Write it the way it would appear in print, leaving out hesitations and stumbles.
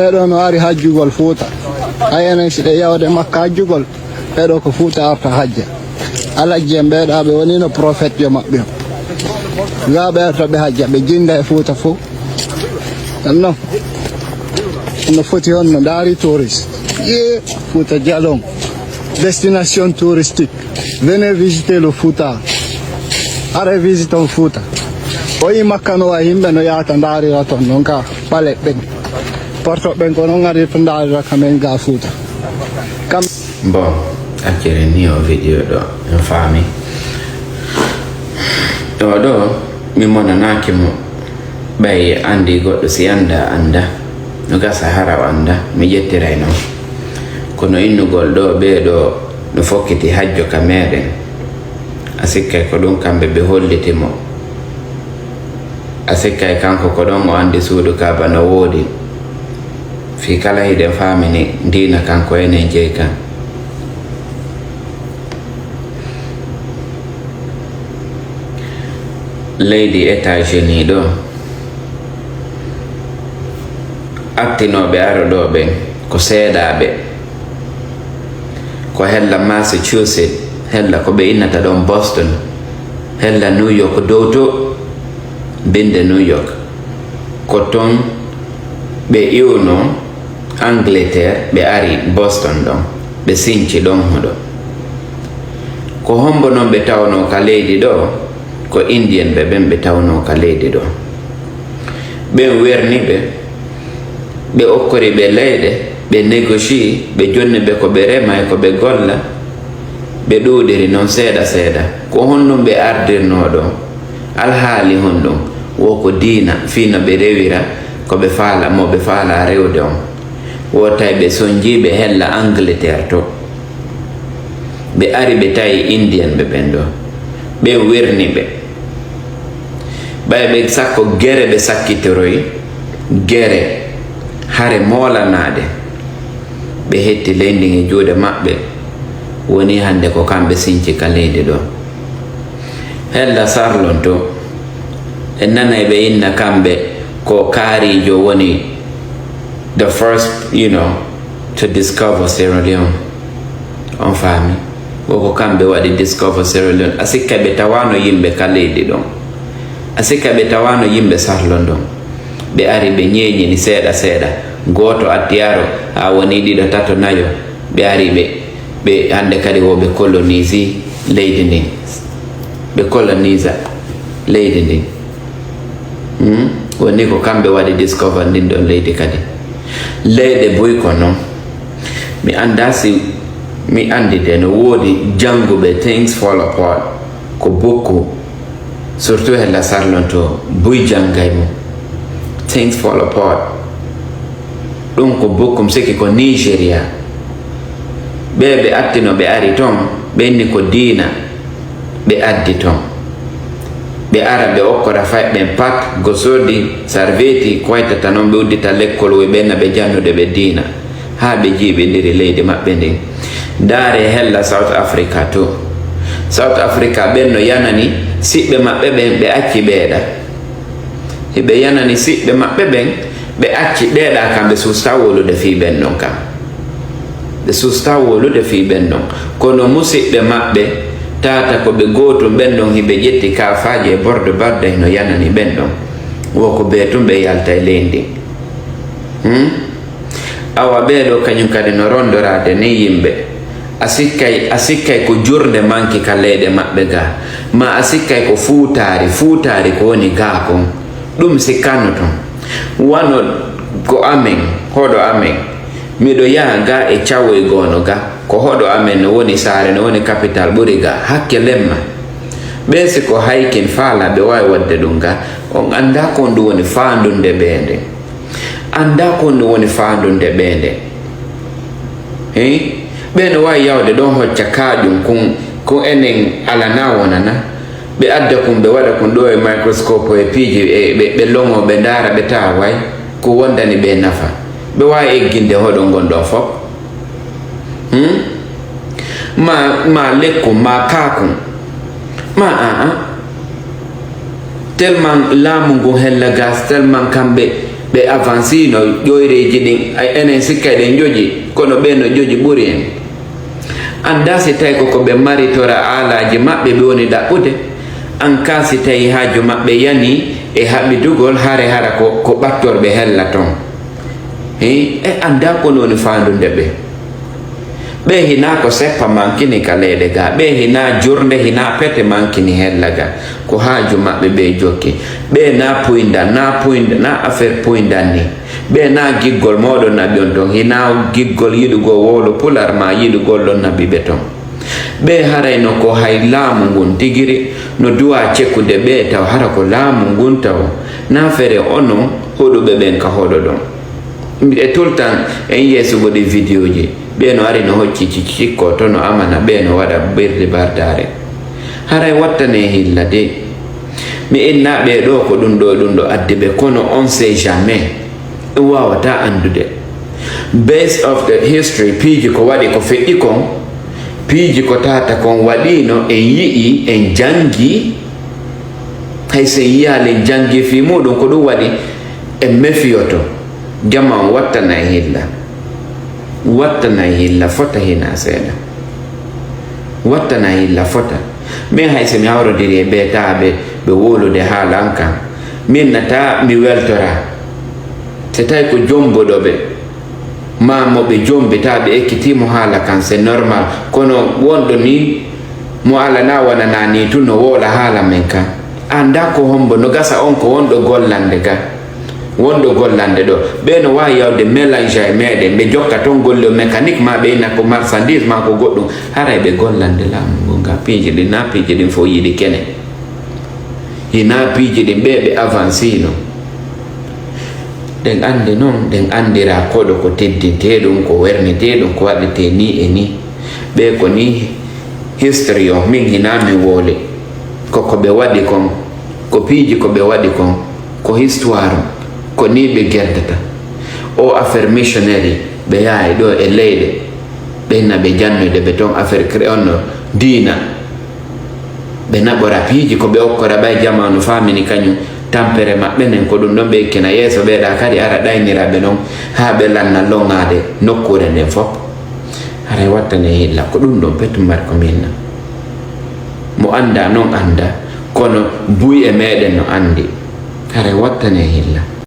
ɓeɗo no ari hajjugol Fuuta ayenen siɗe yawde makka hajjugol ɓeɗo ko Fuuta arta hajja alhaji en ɓeeɗa ɓe woni no prophète jo maɓɓe o ga ɓe arta ɓe hajja ɓe jinda e Fuuta fof non no foti on no daari touriste Fuuta Jalon destination touristique venez visiter le Fuuta are visitons Fuuta o yi makka no wayi yimɓe no yahata daarira toon noon ka ɓale ɓen porto ɓen ko noon ari to daarira kamen ga Fuuta kam bon accere ni o vidéo ɗo en faami ɗo mi monanaki mo ɓay andi goɗɗo si anda no gasa hara o anda mi ƴettiray noon kono innugol ɗo ɓeeɗo no fokkiti hajjo ka meɗen a sikkay ko ɗum kamɓe ɓe hollitimo a sikkay kanko ko ɗon o andi suudu ka bana woodi fi kala hiɗen faamini ndina kanko enen jeyi kan leydi États-Unis ɗo attinoɓe aro ɗo ɓen ko seeɗaɓe ko hella Massachusetts hella ko ɓe innata ɗon Boston hella New York dow to binde New York ko ton ɓe iwno Angleterre ɓe ari Boston ɗon ɓe sinci ɗon hoɗo ko hombo noon ɓe tawno ka leydi ɗo ko Indian ɓe tawno ka leydi ɗo ɓen werni ɓe okkori ɓe leyɗe ɓe négocie ɓe jonni ɓe ko ɓe rema e ko ɓe golla ɓe ɗuuɗiri noon seeɗa ko honɗum ɓe ardirno ɗo alhaali honɗum woko diina fino ɓe rewira ko ɓe faala mo ɓe faala rewde on wotay ɓe sonjiɓe hella Angleterre to ɓe ari ɓe tawi Indian ɓen ɗo ɓe werni ɓe ɓay ɓe sakko gere ɓe sakkitoroyi gere hare moolanaade ɓe hetti leydi e juuɗe maɓɓe woni hande ko kamɓe sinci ka leydi ɗo hella sarlon to en nanay ɓe inna kamɓe ko kaarijo woni the first to discover Sierra Leone on faami woko kamɓe waɗi discover Sierra Leone a sikka ɓe tawano yimɓe ka leydi ɗon a sikka ɓe tawano yimɓe sarlon ɗon ɓe ari ɓe ñeeñini seeɗa gooto attiyaro ha woni ɗiɗo tato nayo ɓe ari ɓe hande kadi wo ɓe colonise leydi ndin ɓe colonisa leydi ndin woni ko kamɓe waɗi discover ndin ɗon leydi kadi leyɗe boy ko noon mi anda si mi andide no woodi janguɓe things fall apart ko beaucoup surtout hella sarlon to boy jangay mo things fall apart ɗum ko bokkum siki ko Nigeria ɓe attino ɓe ari ton ɓenni ko diina ɓe addi ton ɓe ara ɓe okkora fayɓen pat go sodi sarveti ko waytata noon ɓe uddita l'école woy ɓenna ɓe jannude ɓe diina ha ɓe jiiɓindiri leydi maɓɓe ndin daare hella South Africa to South Africa ɓen no yanani siɓɓe maɓɓe ɓen ɓe acci ɓeeɗa ɓe yanani siɓɓe maɓɓe ɓen ɓe acci ɗeeɗa kam ɓe susta wolude fi ɓen ɗon kam ɓe susta wolude fi ɓen ɗon kono musidɓe maɓɓe tata ko ɓe gootum ɓen ɗon hiɓe ƴetti kafaji e borde barde no yanani ɓen ɗon woko ɓe tum ɓe yalta e leydi awa ɓeeɗo kañum kadi no rondorade ni yimɓe a sikkay ko jurde manki ka leyɗe maɓɓe ga ma a sikkay ko fuutaari ko woni ga kon ɗum sikkano ton wano ko amen hoɗo amen miɗo yaha ga e cawoy goono ga ko hoɗo amen no woni saare no woni capital ɓuri ga hakke lemma ɓen si ko haykin faala ɓe wawi wadde ɗum ga on anda kon ɗum woni faandunde ɓeende anda kon ɗum woni faandunde ɓeende ɓe no wawi yawde ɗon hocca kaaƴum kon enen alana wonana ɓe adda kum ɓe waɗa kum ɗo e microscope e piiji ɓe longo ɓe ndaara ɓe tawa way ko wondani ɓe nafa ɓe wawi egginde hoɗo gonɗon fof ma lekkum ma kaakum ma tellement laamu ngun hella gas tellement kamɓe ɓe avancé no ƴoyreji ɗin enen sikka ɗen joji kono ɓe no joji ɓuri en anda si tawi koko ɓe maritora alaji maɓɓe ɓe woni ɗaɓɓude an ka si tawi haaju maɓɓe yani e haɓidugol hare hara ko ɓattorɓe hella ton e anda kono woni fandunde ɓe hina ko seppa mankini ka leyɗe ga ɓe hina jurde hina pete mankini hella ga ko haaju maɓɓe ɓe jokki ɓe na puyda na affaire puydan ni ɓe na giggol moɗon naɓi on ton hina giggol yiɗugo wolo pular ma yiɗugol ɗon naɓi ɓe ton ɓe harayno ko hay laamu ngun tigiri no duwa cekkude ɓe taw hara ko laamu ngun taw na fere ono hoɗuɓe ɓen ka hoɗo ɗon e tout le temps en yeesugo ɗi vidéo ji ɓe no ari no hocci cikko to no amana ɓe no waɗa ɓirde bardare haray wattane hilla de mi inna ɓe ɗo ko ɗum ɗo addi ɓe kono on sait jamais ɗum wawata andude based of the history piiji ko waɗi ko feƴƴi kon piiji ko tata kon waɗino en yi'i en jangi hay so yiyale jangi fi muɗum ko ɗum waɗi en mefiyoto jama on wattana hilla fota hina seeɗa wattana hilla fota min hay so mi hawrodiri e ɓe taɓe ɓe wolude haala an kan min nata mi weltora so tawi ko jomboɗoɓe mamo ɓe jombita ɓe ekkitimo haala kan c'est normal kono wonɗo ni mo ala na wonana ni tun no woola haala men kan anda ko hombo no gasa on ko wonɗo gollande ga wonɗo gollande ɗo ɓe no wawi yawde mélange e meɗen ɓe jokka toon golle mécanique ma ɓe inna ko marchandise ma ko goɗɗum haray ɓe gollande laamu ngu nga piiji ɗin na piiji ɗin fo yiɗi kene hina piiji ɗin ɓe ɓe avancé no ɗen andi noon ɗen andira koɗo ko teddinteɗum ko werniteɗum ko waɗete ni e ni ɓe ko ni history o min hina mi woole koko ɓe waɗi kon ko piiji ko ɓe waɗi kon ko histoire ko ni ɓe gerdata o affaire missionnaire ɓe yahay ɗo e leyɗe ɓenna ɓe jannude ɓe toon affaire créonno diina ɓe naɓora piiji ko ɓe okkora ɓay jamanu famini kañum tampere maɓɓe nen ko ɗum ɗon ɓe ekkina yeeso ɓeeɗa kadi ara ɗayniraɓe noon ha ɓe lanna longade nokkure nden fof haray wattane hilla ko ɗum ɗon petum mbar ko minna mo anda noon anda kono buy e meɗen no andi haray wattane hilla